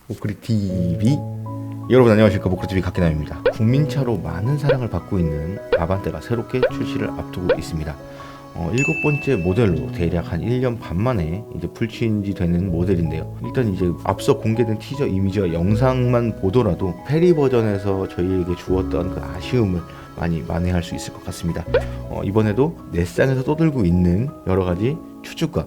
보크리 TV. 여러분 안녕하십니까. 보크리 TV 각기남입니다. 국민차로 많은 사랑을 받고 있는 아반떼가 새롭게 출시를 앞두고 있습니다. 7번째 모델로 대략 한 1년 반 만에 이제 풀체인지 되는 모델인데요. 일단 이제 앞서 공개된 티저 이미지와 영상만 보더라도 페리 버전에서 저희에게 주었던 그 아쉬움을 많이 만회할 수 있을 것 같습니다. 이번에도 넷상에서 떠들고 있는 여러 가지 추측과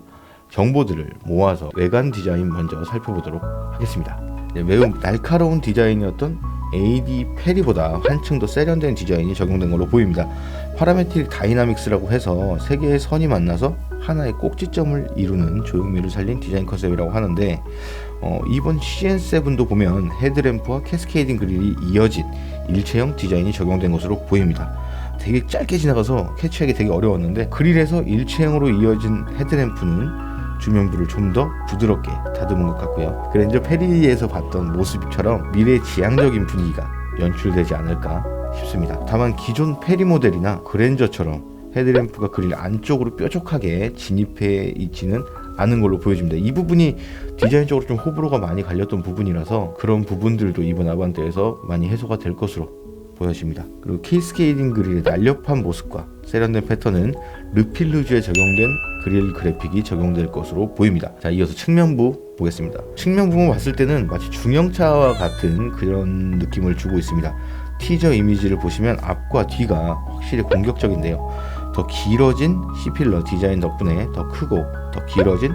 정보들을 모아서 외관 디자인 먼저 살펴보도록 하겠습니다. 매우 날카로운 디자인이었던 AD 페리보다 한층 더 세련된 디자인이 적용된 걸로 보입니다. 파라메트릭 다이나믹스라고 해서 세 개의 선이 만나서 하나의 꼭지점을 이루는 조형미를 살린 디자인 컨셉이라고 하는데, 이번 CN7도 보면 헤드램프와 캐스케이딩 그릴이 이어진 일체형 디자인이 적용된 것으로 보입니다. 되게 짧게 지나가서 캐치하기 되게 어려웠는데, 그릴에서 일체형으로 이어진 헤드램프는 주면부를 좀 더 부드럽게 다듬은 것 같고요. 그랜저 페리에서 봤던 모습처럼 미래의 지향적인 분위기가 연출되지 않을까 싶습니다. 다만 기존 페리 모델이나 그랜저처럼 헤드램프가 그릴 안쪽으로 뾰족하게 진입해 있지는 않은 걸로 보여집니다. 이 부분이 디자인적으로 좀 호불호가 많이 갈렸던 부분이라서 그런 부분들도 이번 아반떼에서 많이 해소가 될 것으로 보여집니다. 그리고 캐스케이딩 그릴의 날렵한 모습과 세련된 패턴은 르필루즈에 적용된 그릴 그래픽이 적용될 것으로 보입니다. 자, 이어서 측면부 보겠습니다. 측면부만 봤을 때는 마치 중형차와 같은 그런 느낌을 주고 있습니다. 티저 이미지를 보시면 앞과 뒤가 확실히 공격적인데요. 더 길어진 C필러 디자인 덕분에 더 크고 더 길어진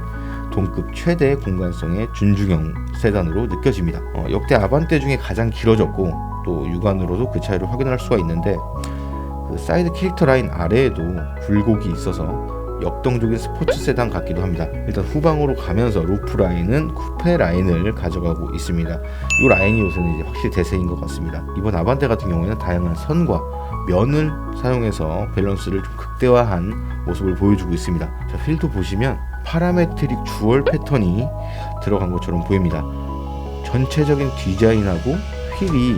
동급 최대 공간성의 준중형 세단으로 느껴집니다. 역대 아반떼 중에 가장 길어졌고 또 육안으로도 그 차이를 확인할 수가 있는데, 그 사이드 캐릭터 라인 아래에도 굴곡이 있어서 역동적인 스포츠 세단 같기도 합니다. 일단 후방으로 가면서 루프 라인은 쿠페 라인을 가져가고 있습니다. 이 라인이 요새는 이제 확실히 대세인 것 같습니다. 이번 아반떼 같은 경우에는 다양한 선과 면을 사용해서 밸런스를 좀 극대화한 모습을 보여주고 있습니다. 자, 휠도 보시면 파라메트릭 주얼 패턴이 들어간 것처럼 보입니다. 전체적인 디자인하고 휠이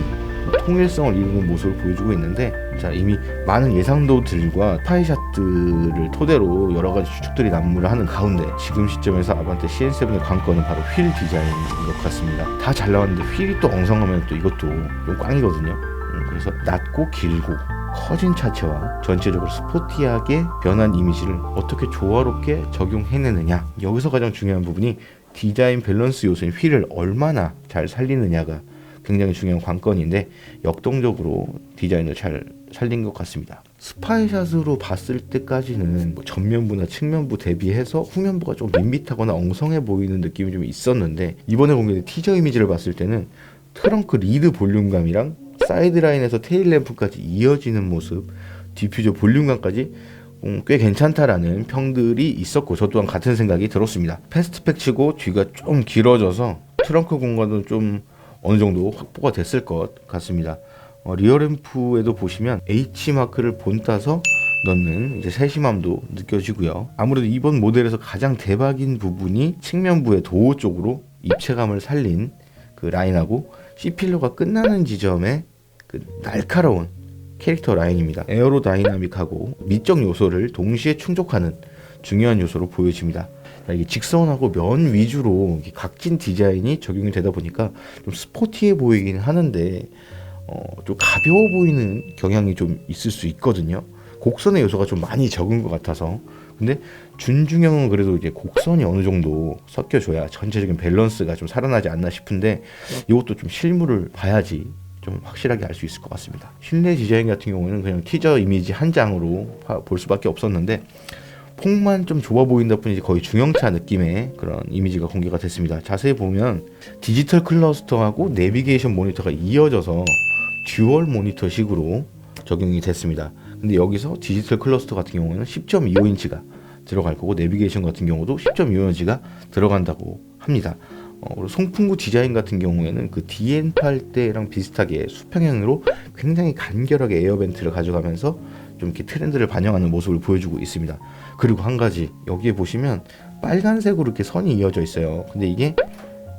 통일성을 이루는 모습을 보여주고 있는데, 자, 이미 많은 예상도들과 스파이샷들을 토대로 여러가지 추측들이 난무를 하는 가운데 지금 시점에서 아반떼 CN7의 관건은 바로 휠 디자인인 것 같습니다. 다 잘 나왔는데 휠이 또 엉성하면 또 이것도 좀 꽝이거든요. 그래서 낮고 길고 커진 차체와 전체적으로 스포티하게 변한 이미지를 어떻게 조화롭게 적용해내느냐, 여기서 가장 중요한 부분이 디자인 밸런스 요소인 휠을 얼마나 잘 살리느냐가 굉장히 중요한 관건인데, 역동적으로 디자인을 잘 살린 것 같습니다. 스파이샷으로 봤을 때까지는 전면부나 측면부 대비해서 후면부가 좀 밋밋하거나 엉성해 보이는 느낌이 좀 있었는데, 이번에 공개된 티저 이미지를 봤을 때는 트렁크 리드 볼륨감이랑 사이드라인에서 테일램프까지 이어지는 모습, 디퓨저 볼륨감까지 꽤 괜찮다라는 평들이 있었고, 저 또한 같은 생각이 들었습니다. 패스트팩 치고 뒤가 좀 길어져서 트렁크 공간도 좀 어느 정도 확보가 됐을 것 같습니다. 리어램프에도 보시면 H마크를 본따서 넣는 이제 세심함도 느껴지고요. 아무래도 이번 모델에서 가장 대박인 부분이 측면부의 도어 쪽으로 입체감을 살린 그 라인하고 C필러가 끝나는 지점에 그 날카로운 캐릭터 라인입니다. 에어로다이나믹하고 미적 요소를 동시에 충족하는 중요한 요소로 보여집니다. 이게 직선하고 면 위주로 각진 디자인이 적용이 되다 보니까 좀 스포티해 보이긴 하는데, 좀 가벼워 보이는 경향이 좀 있을 수 있거든요. 곡선의 요소가 좀 많이 적은 것 같아서. 근데 준중형은 그래도 이제 곡선이 어느 정도 섞여줘야 전체적인 밸런스가 좀 살아나지 않나 싶은데, 이것도 좀 실물을 봐야지 좀 확실하게 알 수 있을 것 같습니다. 실내 디자인 같은 경우는 그냥 티저 이미지 한 장으로 볼 수밖에 없었는데, 폭만 좀 좁아 보인다 뿐이지 거의 중형차 느낌의 그런 이미지가 공개가 됐습니다. 자세히 보면 디지털 클러스터하고 내비게이션 모니터가 이어져서 듀얼 모니터식으로 적용이 됐습니다. 근데 여기서 디지털 클러스터 같은 경우에는 10.25인치가 들어갈 거고, 내비게이션 같은 경우도 10.25인치가 들어간다고 합니다. 그리고 송풍구 디자인 같은 경우에는 그 DN8 때랑 비슷하게 수평형으로 굉장히 간결하게 에어벤트를 가져가면서 좀 이렇게 트렌드를 반영하는 모습을 보여주고 있습니다. 그리고 한 가지, 여기에 보시면 빨간색으로 이렇게 선이 이어져 있어요. 근데 이게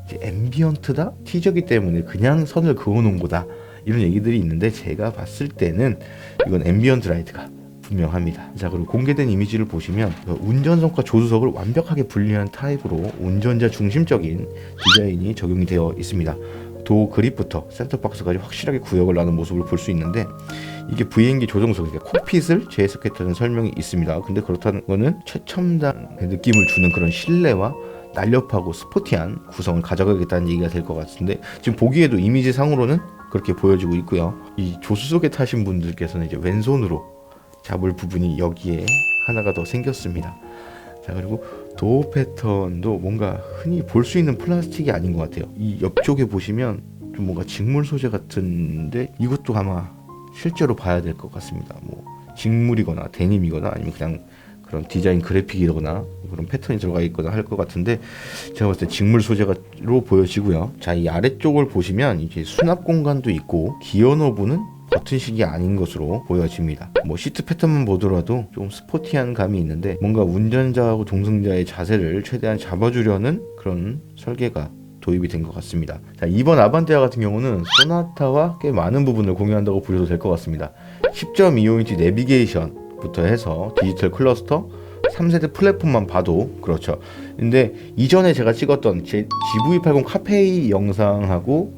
이제 앰비언트다? 티저기 때문에 그냥 선을 그어놓은 거다, 이런 얘기들이 있는데, 제가 봤을 때는 이건 앰비언트 라이트가 분명합니다. 자, 그리고 공개된 이미지를 보시면 운전석과 조수석을 완벽하게 분리한 타입으로 운전자 중심적인 디자인이 적용이 되어 있습니다. 도 그립부터 센터박스까지 확실하게 구역을 나눈 모습을 볼 수 있는데, 이게 VNG 조정석, 그러니까 콕핏을 재해석했다는 설명이 있습니다. 근데 그렇다는 거는 최첨단의 느낌을 주는 그런 실내와 날렵하고 스포티한 구성을 가져가겠다는 얘기가 될 것 같은데, 지금 보기에도 이미지 상으로는 그렇게 보여지고 있고요. 이 조수석에 타신 분들께서는 이제 왼손으로 잡을 부분이 여기에 하나가 더 생겼습니다. 자, 그리고 도어 패턴도 뭔가 흔히 볼 수 있는 플라스틱이 아닌 것 같아요. 이 옆쪽에 보시면 좀 뭔가 직물 소재 같은데, 이것도 아마 실제로 봐야 될 것 같습니다. 뭐 직물이거나 데님이거나 아니면 그냥 그런 디자인 그래픽이거나 그런 패턴이 들어가 있거나 할 것 같은데, 제가 봤을 때 직물 소재로 보여지고요. 자, 이 아래쪽을 보시면 이제 수납 공간도 있고 기어 노브는 버튼식이 아닌 것으로 보여집니다. 뭐 시트 패턴만 보더라도 좀 스포티한 감이 있는데, 뭔가 운전자하고 동승자의 자세를 최대한 잡아주려는 그런 설계가 도입이 된 것 같습니다. 자, 이번 아반떼아 같은 경우는 소나타와 꽤 많은 부분을 공유한다고 보셔도 될 것 같습니다. 10.25인치 내비게이션부터 해서 디지털 클러스터, 3세대 플랫폼만 봐도 그렇죠. 근데 이전에 제가 찍었던 제 GV80 카페이 영상하고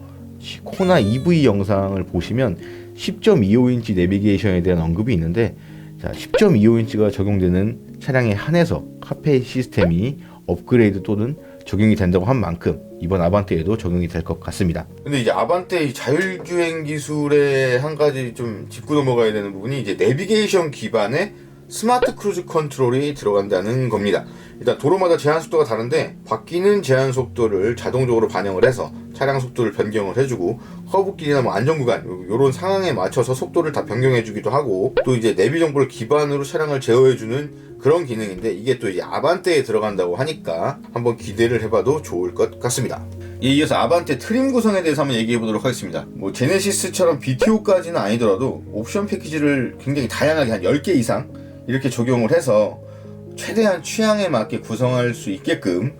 코나 EV 영상을 보시면 10.25인치 내비게이션에 대한 언급이 있는데, 자, 10.25인치가 적용되는 차량에 한해서 카페이 시스템이 업그레이드 또는 적용이 된다고 한 만큼 이번 아반떼에도 적용이 될 것 같습니다. 근데 이제 아반떼 자율주행 기술의 한 가지 좀 짚고 넘어가야 되는 부분이 이제 내비게이션 기반의 스마트 크루즈 컨트롤이 들어간다는 겁니다. 일단 도로마다 제한 속도가 다른데, 바뀌는 제한 속도를 자동적으로 반영을 해서 차량 속도를 변경을 해주고, 커브길이나 뭐 안전구간 이런 상황에 맞춰서 속도를 다 변경해주기도 하고, 또 이제 내비 정보를 기반으로 차량을 제어해주는 그런 기능인데, 이게 또 이제 아반떼에 들어간다고 하니까 한번 기대를 해봐도 좋을 것 같습니다. 이에 이어서 아반떼 트림 구성에 대해서 한번 얘기해 보도록 하겠습니다. 뭐 제네시스처럼 BTO까지는 아니더라도 옵션 패키지를 굉장히 다양하게 한 10개 이상 이렇게 적용을 해서 최대한 취향에 맞게 구성할 수 있게끔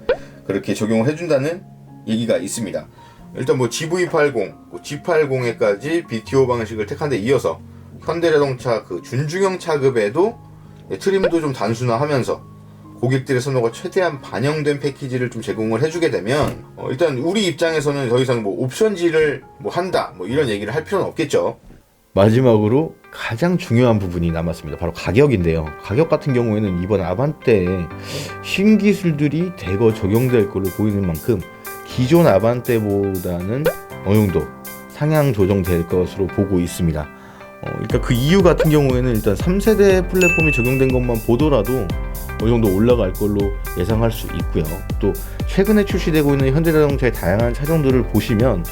그렇게 적용을 해준다는 얘기가 있습니다. 일단 뭐 GV80, G80에까지 BTO 방식을 택한 데 이어서 현대자동차 그 준중형 차급에도 트림도 좀 단순화하면서 고객들의 선호가 최대한 반영된 패키지를 좀 제공을 해주게 되면, 일단 우리 입장에서는 더 이상 뭐 옵션질을 뭐 한다 뭐 이런 얘기를 할 필요는 없겠죠. 마지막으로 가장 중요한 부분이 남았습니다. 바로 가격인데요. 가격 같은 경우에는 이번 아반떼에 신기술들이 대거 적용될 걸로 보이는 만큼 기존 아반떼보다는 어느 정도 상향 조정될 것으로 보고 있습니다. 일단 그 이유 같은 경우에는 일단 3세대 플랫폼이 적용된 것만 보더라도 어느 정도 올라갈 걸로 예상할 수 있고요. 또 최근에 출시되고 있는 현대자동차의 다양한 차종들을 보시면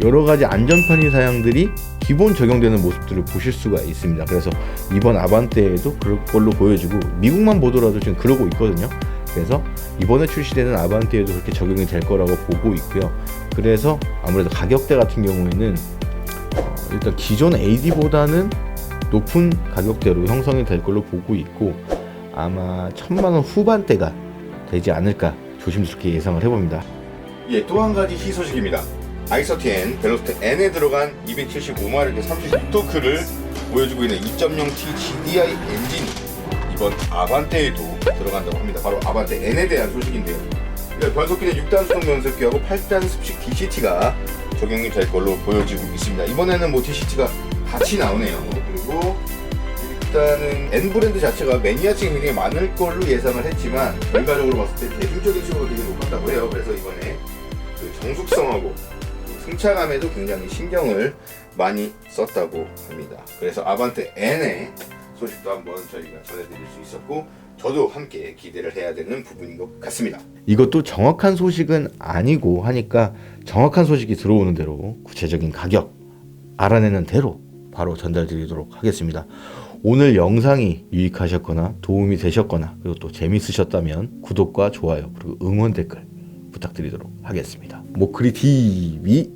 여러 가지 안전 편의 사양들이 기본 적용되는 모습들을 보실 수가 있습니다. 그래서 이번 아반떼에도 그럴 걸로 보여지고, 미국만 보더라도 지금 그러고 있거든요. 그래서 이번에 출시되는 아반떼에도 그렇게 적용이 될 거라고 보고 있고요. 그래서 아무래도 가격대 같은 경우에는 일단 기존 AD보다는 높은 가격대로 형성이 될 걸로 보고 있고, 아마 1000만원 후반대가 되지 않을까 조심스럽게 예상을 해봅니다. 예, 또 한 가지 희소식입니다. i30N 벨로스터 N에 들어간 275마력의 36토크를 보여주고 있는 2.0T GDI 엔진이 이번 아반떼에도 들어간다고 합니다. 바로 아반떼 N에 대한 소식인데요. 변속기는 6단 수동 변속기하고 8단 습식 DCT가 적용이 될 걸로 보여지고 있습니다. 이번에는 뭐 DCT가 같이 나오네요. 그리고 일단은 N 브랜드 자체가 매니아층이 굉장히 많을 걸로 예상을 했지만, 결과적으로 봤을 때 대중적인 수요가 되게 높았다고 해요. 그래서 이번에 그 정숙성하고 승차감에도 굉장히 신경을 많이 썼다고 합니다. 그래서 아반떼 N의 소식도 한번 저희가 전해드릴 수 있었고, 저도 함께 기대를 해야 되는 부분인 것 같습니다. 이것도 정확한 소식은 아니고 하니까 정확한 소식이 들어오는 대로 구체적인 가격 알아내는 대로 바로 전달드리도록 하겠습니다. 오늘 영상이 유익하셨거나 도움이 되셨거나, 그리고 또 재밌으셨다면 구독과 좋아요 그리고 응원 댓글 부탁드리도록 하겠습니다. 모크리 TV